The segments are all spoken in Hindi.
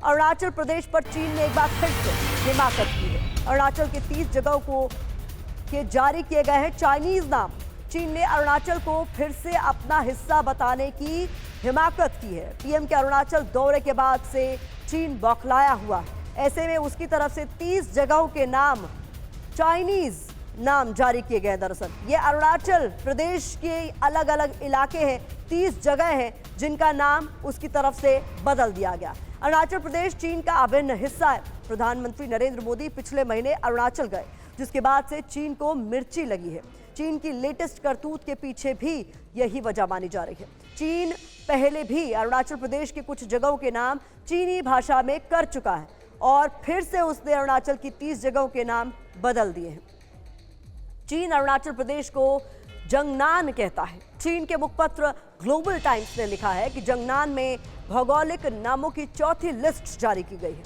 अरुणाचल प्रदेश पर चीन ने एक बार फिर से हिमाकत की है। अरुणाचल के 30 जगहों को के जारी किए गए हैं चाइनीज नाम। चीन ने अरुणाचल को फिर से अपना हिस्सा बताने की हिमाकत की है। पीएम के अरुणाचल दौरे के बाद से चीन बौखलाया हुआ है। ऐसे में उसकी तरफ से 30 जगहों के नाम चाइनीज नाम जारी किए गए। दरअसल ये अरुणाचल प्रदेश के अलग अलग इलाके हैं, 30 जगह हैं जिनका नाम उसकी तरफ से बदल दिया गया। अरुणाचल प्रदेश चीन का अभिन्न हिस्सा है। प्रधानमंत्री नरेंद्र मोदी पिछले महीने अरुणाचल गए, जिसके बाद से चीन को मिर्ची लगी है। चीन की लेटेस्ट करतूत के पीछे भी यही वजह मानी जा रही है। चीन पहले भी अरुणाचल प्रदेश के कुछ जगहों के नाम चीनी भाषा में कर चुका है और फिर से उसने अरुणाचल की 30 जगहों के नाम बदल दिए हैं। चीन अरुणाचल प्रदेश को जंगनान कहता है। चीन के मुखपत्र ग्लोबल टाइम्स ने लिखा है कि जंगनान में भौगोलिक नामों की चौथी लिस्ट जारी की गई है,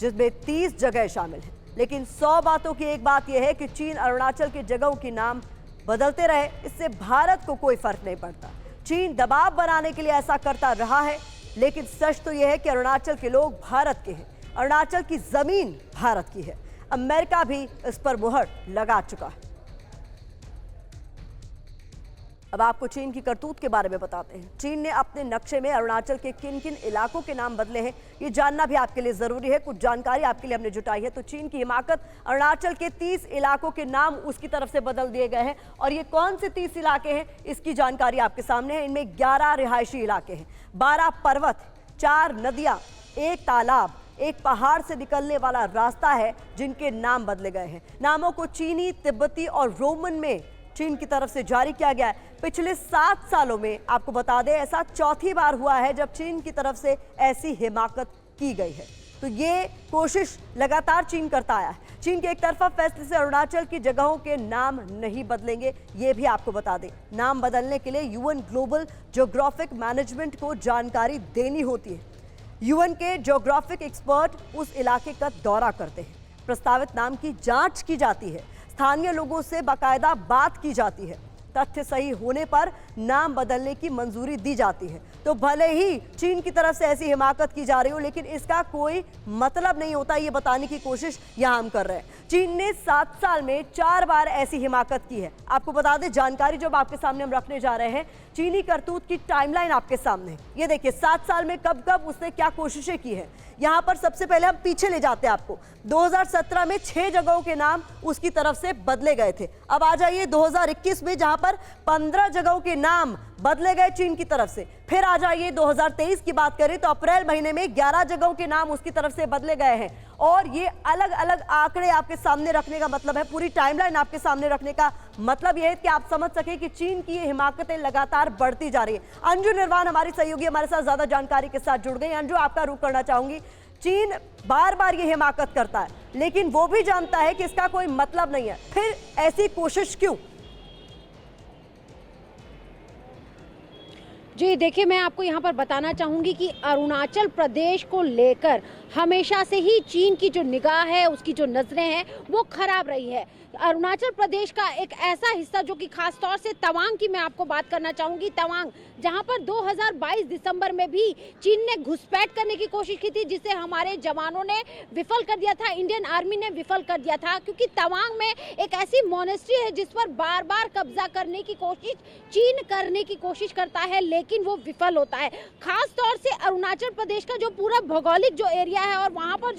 जिसमें 30 जगह शामिल हैं। लेकिन 100 बातों की एक बात यह है कि चीन अरुणाचल के जगहों के नाम बदलते रहे, इससे भारत को कोई फर्क नहीं पड़ता। चीन दबाव बनाने के लिए ऐसा करता रहा है, लेकिन सच तो यह है कि अरुणाचल के लोग भारत के हैं, अरुणाचल की जमीन भारत की है। अमेरिका भी इस पर मुहर लगा चुका है। अब आपको चीन की करतूत के बारे में बताते हैं। चीन ने अपने नक्शे में अरुणाचल के किन किन इलाकों के नाम बदले हैं, ये जानना भी आपके लिए जरूरी है। कुछ जानकारी आपके लिए हमने जुटाई है। तो चीन की हिमाकत, अरुणाचल के 30 इलाकों के नाम उसकी तरफ से बदल दिए गए हैं। और ये कौन से 30 इलाके हैं, इसकी जानकारी आपके सामने है। इनमें 11 रिहायशी इलाके हैं, 12 पर्वत, 4 नदियां, 1 तालाब, एक पहाड़ से निकलने वाला रास्ता है, जिनके नाम बदले गए हैं। नामों को चीनी, तिब्बती और रोमन में चीन की तरफ से जारी किया गया है। पिछले 7 सालों में आपको बता दें, ऐसा चौथी बार हुआ है जब चीन की तरफ से ऐसी हिमाकत की गई है। तो ये कोशिश लगातार चीन करता आया है। चीन के एक तरफा फैसले से अरुणाचल की जगहों के नाम नहीं बदलेंगे, ये भी आपको बता दें। नाम बदलने के लिए यूएन ग्लोबल ज्योग्राफिक मैनेजमेंट को जानकारी देनी होती है। यूएन के ज्योग्राफिक एक्सपर्ट उस इलाके का दौरा करते हैं। प्रस्तावित नाम की जांच की जाती है, स्थानीय लोगों से बाकायदा बात की जाती है। तथ्य सही होने पर नाम बदलने की मंजूरी दी जाती है। तो भले ही चीन की तरफ से ऐसी हिमाकत की जा रही हो, लेकिन इसका कोई मतलब नहीं होता, ये बताने की कोशिश यहां हम कर रहे हैं। चीन ने 7 साल में 4 बार ऐसी हिमाकत की है। आपको बता दें, जानकारी जब आपके सामने हम रखने जा रहे हैं, चीनी करतूत की टाइमलाइन आपके सामने है। ये देखिए 7 साल में कब कब उसने क्या कोशिशें की है। यहाँ पर सबसे पहले हम पीछे ले जाते हैं आपको। 2017 में 6 जगहों के नाम उसकी तरफ से बदले गए थे। अब आ जाइए 2021 में, जहां पर 15 जगहों के नाम बदले गए चीन की तरफ से। फिर आ जाइए 2023 की बात करें तो अप्रैल महीने में 11 जगहों के नाम उसकी तरफ से बदले गए हैं। और ये अलग अलग आंकड़े आपके सामने रखने का मतलब है, पूरी टाइमलाइन आपके सामने रखने का मतलब यह है कि आप समझ सके कि चीन की ये हिमाकतें लगातार बढ़ती जा रही है। अंजू निर्वाण हमारी सहयोगी हमारे साथ ज्यादा जानकारी के साथ जुड़ गई। अंजू, आपका रुख करना चाहूंगी। चीन बार बार ये हिमाकत करता है, लेकिन वो भी जानता है कि इसका कोई मतलब नहीं है, फिर ऐसी कोशिश क्यों? जी देखिए, मैं आपको यहाँ पर बताना चाहूँगी कि अरुणाचल प्रदेश को लेकर हमेशा से ही चीन की जो निगाह है, उसकी जो नज़रें हैं, वो खराब रही है। अरुणाचल प्रदेश का एक ऐसा हिस्सा जो कि खास तौर से तवांग की मैं आपको बात करना चाहूँगी। तवांग, जहाँ पर 2022 दिसंबर में भी चीन ने घुसपैठ करने की कोशिश की थी, जिसे हमारे जवानों ने विफल कर दिया था, इंडियन आर्मी ने विफल कर दिया था। क्योंकि तवांग में एक ऐसी मोनेस्ट्री है जिस पर बार बार कब्जा करने की कोशिश चीन करने की कोशिश करता है, लेकिन वो विफल होता है। खास तौर से अरुणाचल प्रदेश का जो पूरा भौगोलिक जो एरिया है और वहाँ पर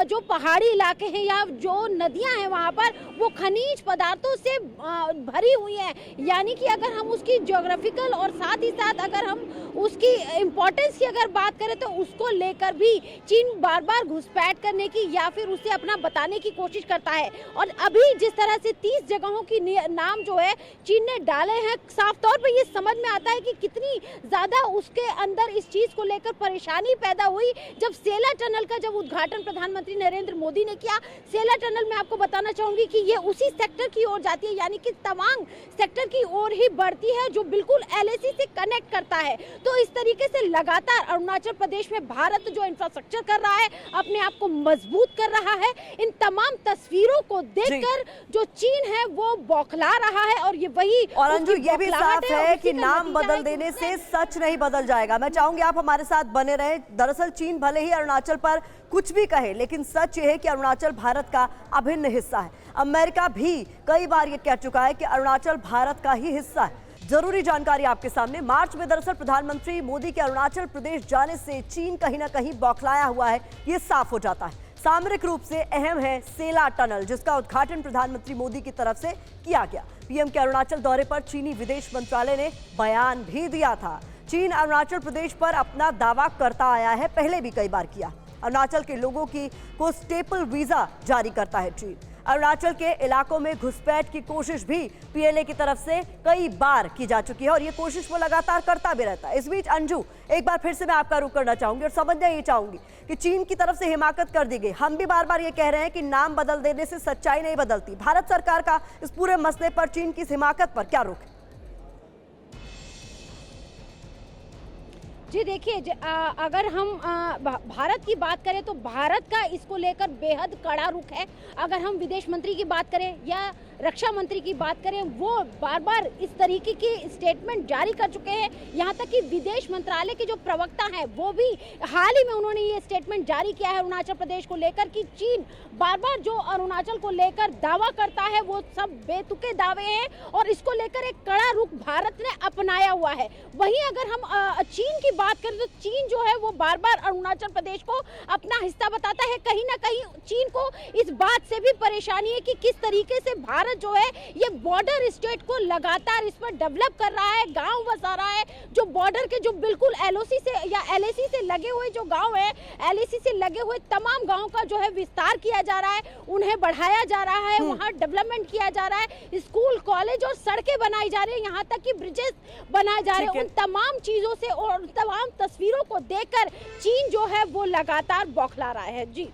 जो पहाड़ी इलाके हैं या जो नदियाँ हैं, वहाँ पर वो खनिज पदार्थों से भरी हुई है। यानी कि अगर हम उसकी ज्योग्राफिकल और साथ ही साथ अगर हम उसकी इम्पोर्टेंस की अगर बात करें तो उसको लेकर भी चीन बार बार घुसपैठ करने की या फिर उसे अपना बताने की कोशिश करता है। और अभी जिस तरह से 30 जगहों की नाम जो है चीन ने डाले हैं, साफ तौर पर ये समझ में आता है कि कितनी ज्यादा उसके अंदर इस चीज को लेकर परेशानी पैदा हुई जब सेला टनल का जब उद्घाटन प्रधानमंत्री नरेंद्र मोदी ने किया। सेला टनल में आपको बताना चाहूंगी कि ये उसी सेक्टर की ओर जाती है, यानी कि तवांग सेक्टर की ओर ही बढ़ती है, जो बिल्कुल एलएसी से कनेक्ट करता है। तो इस तरीके से लगातार अरुणाचल प्रदेश में भारत जो इंफ्रास्ट्रक्चर कर रहा है, अपने आप को मजबूत कर रहा है। इन तमाम तस्वीरों को देखकर जो चीन है वो बौखला रहा है और ये वही। और अंजू, ये भी साफ है कि नाम बदल देने से सच नहीं बदल जाएगा। मैं चाहूंगी आप हमारे साथ बने रहें। दरअसल चीन भले ही अरुणाचल अरुणाचल पर कुछ भी कहे, लेकिन सच ये है कि अरुणाचल भारत का अभिन्न हिस्सा है। अमेरिका भी कई बार ये कह चुका है कि अरुणाचल भारत का ही हिस्सा है। जरूरी जानकारी आपके सामने। मार्च में दरअसल प्रधानमंत्री मोदी के अरुणाचल प्रदेश जाने से चीन कहीं ना कहीं बौखलाया हुआ है, ये साफ हो जाता है। सामरिक रूप से अहम है सेला टनल, जिसका उद्घाटन प्रधानमंत्री मोदी की तरफ से किया गया। पीएम के अरुणाचल दौरे पर चीनी विदेश मंत्रालय ने बयान भी दिया था। चीन अरुणाचल प्रदेश पर अपना दावा करता आया है, पहले भी कई बार किया। अरुणाचल के लोगों को स्टेपल वीजा जारी करता है चीन। अरुणाचल के इलाकों में घुसपैठ की कोशिश भी पीएलए की तरफ से कई बार की जा चुकी है और ये कोशिश वो लगातार करता भी रहता है। इस बीच अंजू, एक बार फिर से मैं आपका रुख करना चाहूंगी और समझना ये चाहूंगी कि चीन की तरफ से हिमाकत कर दी गई। हम भी बार बार ये कह रहे हैं कि नाम बदल देने से सच्चाई नहीं बदलती। भारत सरकार का इस पूरे मसले पर चीन की इस हिमाकत पर क्या रुख है? जी देखिए, अगर हम भारत की बात करें तो भारत का इसको लेकर बेहद कड़ा रुख है। अगर हम विदेश मंत्री की बात करें या रक्षा मंत्री की बात करें, वो बार बार इस तरीके की स्टेटमेंट जारी कर चुके हैं। यहाँ तक कि विदेश मंत्रालय के जो प्रवक्ता हैं वो भी हाल ही में उन्होंने ये स्टेटमेंट जारी किया है अरुणाचल प्रदेश को लेकर कि चीन बार बार जो अरुणाचल को लेकर दावा करता है वो सब बेतुके दावे हैं और इसको लेकर एक कड़ा रुख भारत ने अपनाया हुआ है। वहीं अगर हम चीन की बात करें तो चीन जो है वो बार बार अरुणाचल प्रदेश को अपना हिस्सा बताता है। कहीं ना कहीं चीन को इस बात से भी परेशानी है कि किस तरीके से भारत जो है ये बॉर्डर स्टेट को लगातार इस पर डेवलप कर रहा है, गांव बसा रहा है। जो बॉर्डर के जो बिल्कुल एलओसी से या एलएसी से लगे हुए जो गांव है, एलएसी से लगे हुए तमाम गांव का जो है विस्तार किया जा रहा है, उन्हें बढ़ाया जा रहा है, वहां डेवलपमेंट किया जा रहा है, स्कूल कॉलेज और सड़कें बनाई जा रही है, यहाँ तक कि ब्रिजेस बनाए जा रहे हैं। उन तमाम चीजों से और तमाम तस्वीरों को देखकर चीन जो है वो लगातार बौखला रहा है। जी।